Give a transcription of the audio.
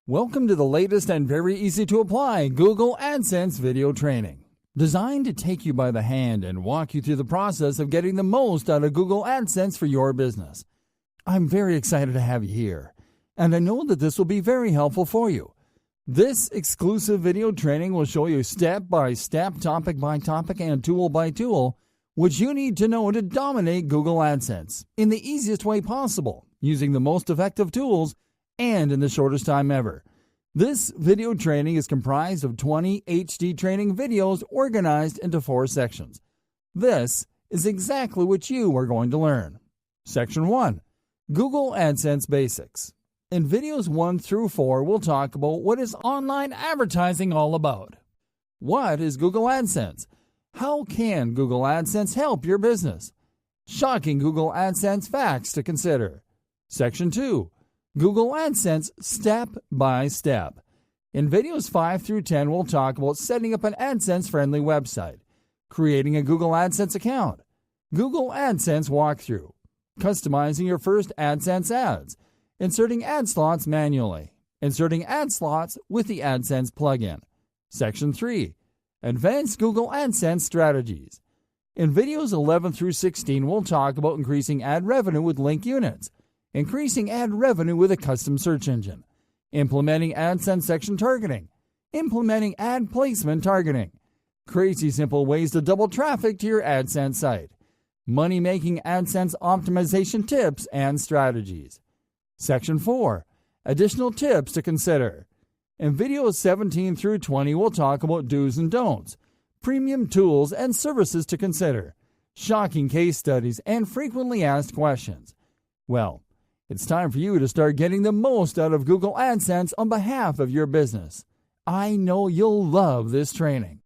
Welcome to the latest and very easy to apply Google Adsense video training. Designed to take you by the hand and walk you through the process of getting the most out of Google Adsense for your business. I'm very excited to have you here, and I know that this will be very helpful for you. This exclusive video training will show you step by step, topic by topic, and tool by tool, which you need to know to dominate Google Adsense in the easiest way possible, using the most effective tools and in the shortest time ever. This video training is comprised of 20 HD training videos organized into 4 sections. This is exactly what you are going to learn. Section 1. Google Adsense Basics. In videos 1 through 4, we'll talk about what is online advertising all about. What is Google Adsense? How can Google Adsense help your business? Shocking Google Adsense facts to consider. Section 2. Google Adsense Step by Step. In videos 5 through 10, we'll talk about setting up an AdSense-friendly website, creating a Google Adsense account, Google Adsense walkthrough, customizing your first AdSense ads, inserting ad slots manually, inserting ad slots with the AdSense plugin. Section 3. Advanced Google Adsense Strategies. In videos 11 through 16, we'll talk about increasing ad revenue with link units, increasing ad revenue with a custom search engine, implementing AdSense section targeting, implementing ad placement targeting, crazy simple ways to double traffic to your AdSense site, money-making AdSense optimization tips and strategies. Section 4. Additional tips to consider. In videos 17 through 20, we'll talk about do's and don'ts, premium tools and services to consider, shocking case studies, and frequently asked questions. Well, it's time for you to start getting the most out of Google Adsense on behalf of your business. I know you'll love this training.